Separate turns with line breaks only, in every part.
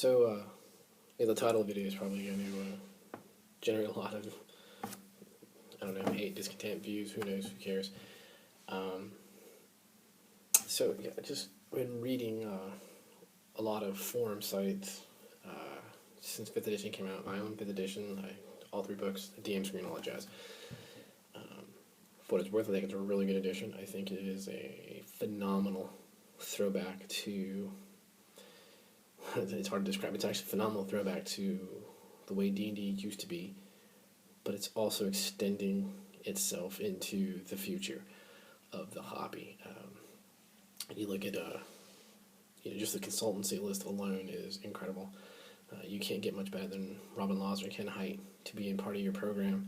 Yeah, the title of the video is probably going to generate a lot of, I don't know, hate, discontent, views, who knows, who cares. Um, yeah, just been reading a lot of forum sites since 5th edition came out. I own 5th edition, all 3 books, the DM screen, all that jazz. For what it's worth, I think it's a really good edition. I think it is a phenomenal throwback to, it's hard to describe, it's actually a phenomenal throwback to the way D&D used to be, but it's also extending itself into the future of the hobby. You look at just the consultancy list alone is incredible. You can't get much better than Robin Laws or Ken Hite to be in part of your program.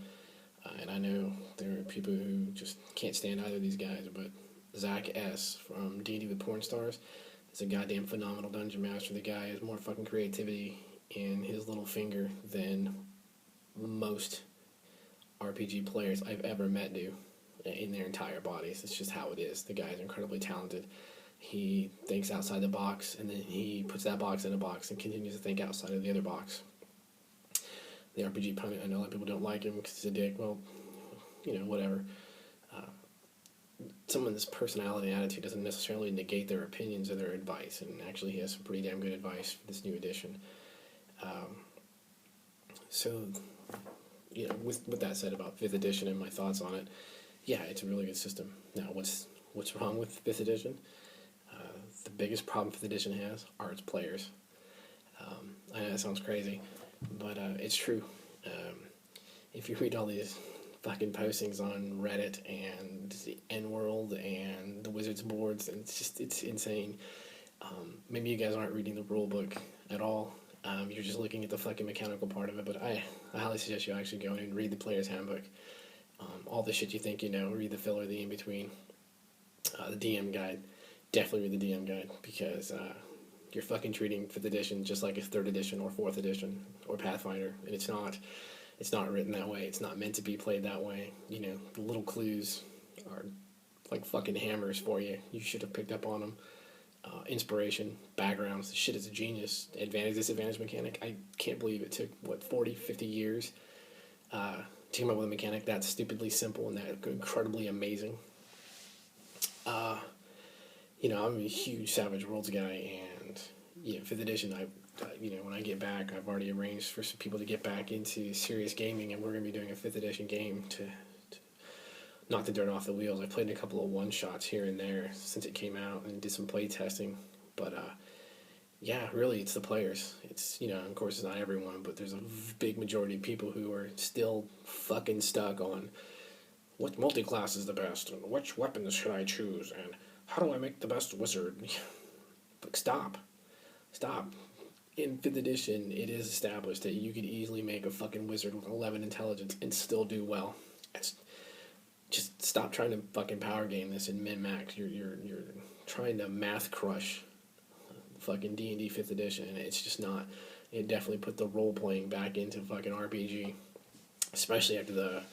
And I know there are people who just can't stand either of these guys, but Zach S. from D&D with Porn Stars is a goddamn phenomenal dungeon master. The guy has more fucking creativity in his little finger than most RPG players I've ever met do in their entire bodies. It's just how it is. The guy is incredibly talented. He thinks outside the box, and then he puts that box in a box and continues to think outside of the other box. The RPG pundit, I know a lot of people don't like him because he's a dick. Well, whatever. Someone's personality and attitude doesn't necessarily negate their opinions or their advice, and actually he has some pretty damn good advice for this new edition. With that said about 5th edition and my thoughts on it, yeah, it's a really good system. Now, what's wrong with 5th edition? The biggest problem 5th edition has are its players. I know that sounds crazy, but it's true. If you read all these fucking postings on Reddit and the N-World and the Wizards boards, and it's insane. Maybe you guys aren't reading the rule book at all. You're just looking at the fucking mechanical part of it, but I highly suggest you actually go in and read the player's handbook. All the shit you think you know, read the filler, the in-between, the DM guide. Definitely read the DM guide, because you're fucking treating 5th edition just like a 3rd edition or 4th edition or Pathfinder, and it's not written that way. It's not meant to be played that way. The little clues are like fucking hammers for you. You should have picked up on them. Inspiration, backgrounds, the shit is a genius. Advantage, disadvantage mechanic. I can't believe it took, 40, 50 years to come up with a mechanic that stupidly simple and that incredibly amazing. I'm a huge Savage Worlds guy, and 5th edition, when I get back, I've already arranged for some people to get back into serious gaming, and we're going to be doing a 5th edition game to knock the dirt off the wheels. I played in a couple of one-shots here and there since it came out and did some play testing, but really, it's the players. It's, of course, it's not everyone, but there's a big majority of people who are still fucking stuck on what multi-class is the best, and which weapons should I choose, and how do I make the best wizard? But stop. In 5th edition, it is established that you could easily make a fucking wizard with 11 intelligence and still do well. Just stop trying to fucking power game this in min-max. You're trying to math crush fucking D&D 5th edition, and it's just not. It definitely put the role-playing back into fucking RPG, especially after the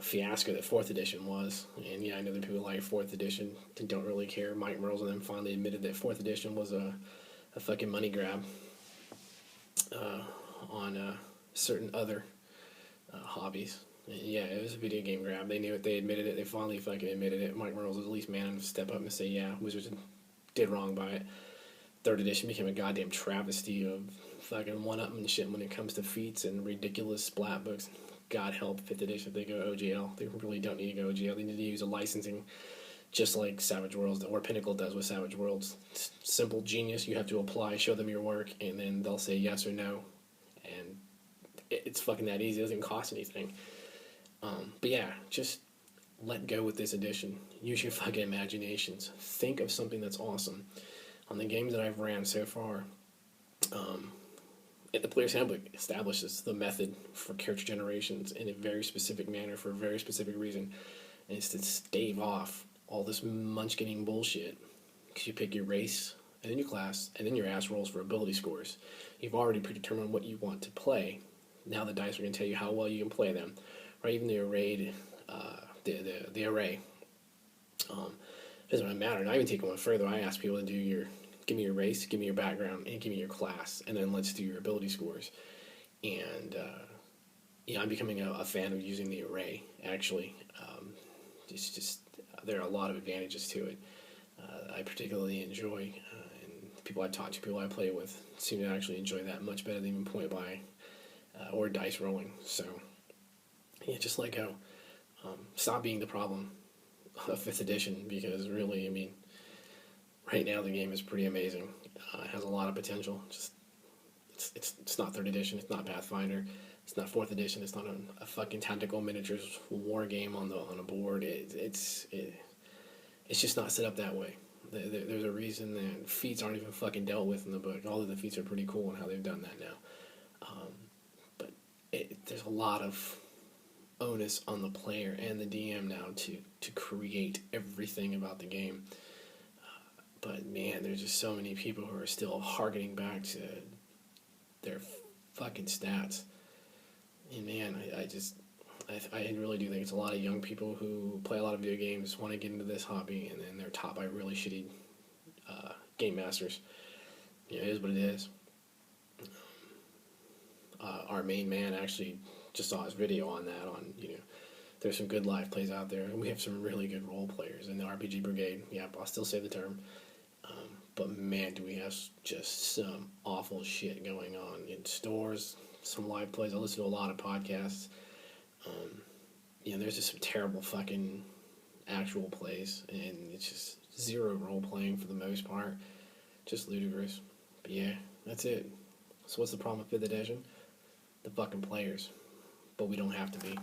fiasco that 4th edition was. And I know that people like 4th edition and don't really care. Mike Merles and them finally admitted that 4th edition was a fucking money grab on certain other hobbies. And it was a video game grab. They knew it. They admitted it. They finally fucking admitted it. Mike Merles was at least man enough to step up and say, yeah, Wizards did wrong by it. 3rd edition became a goddamn travesty of fucking one-upmanship when it comes to feats and ridiculous splat books. God help 5th edition if they go OGL. They really don't need to go OGL. They need to use a licensing just like Savage Worlds, or Pinnacle does with Savage Worlds. It's simple genius. You have to apply, show them your work, and then they'll say yes or no. And it's fucking that easy. It doesn't cost anything. Just let go with this edition. Use your fucking imaginations. Think of something that's awesome. On the games that I've ran so far, the player's handbook establishes the method for character generations in a very specific manner for a very specific reason, and it's to stave off all this munchkinning bullshit. Because you pick your race, and then your class, and then your ass rolls for ability scores. You've already predetermined what you want to play. Now the dice are going to tell you how well you can play them. Or even the array. Doesn't really matter. And I even take it one further. I ask people to do your give me your race, give me your background, and give me your class, and then let's do your ability scores. And I'm becoming a fan of using the array. Actually, it's just there are a lot of advantages to it. I particularly enjoy, and people I talk to, people I play with, seem to actually enjoy that much better than even point buy or dice rolling. So, yeah, just like how stop being the problem of 5th edition, because really, I mean, right now the game is pretty amazing. It has a lot of potential. Just it's not 3rd edition. It's not Pathfinder. It's not 4th edition. It's not a fucking tactical miniatures war game on a board. It's just not set up that way. There's a reason that feats aren't even fucking dealt with in the book. Although the feats are pretty cool and how they've done that now. But there's a lot of onus on the player and the DM now to create everything about the game. But man, there's just so many people who are still harkening back to their fucking stats. And man, I really do think it's a lot of young people who play a lot of video games, want to get into this hobby, and then they're taught by really shitty game masters. It is what it is. Our main man actually just saw his video on that. There's some good live plays out there, and we have some really good role players in the RPG Brigade. Yeah, I'll still say the term. But man, do we have just some awful shit going on in stores, some live plays. I listen to a lot of podcasts. There's just some terrible fucking actual plays, and it's just zero role playing for the most part. Just ludicrous. But yeah, that's it. So what's the problem with 5th edition? The fucking players. But we don't have to be.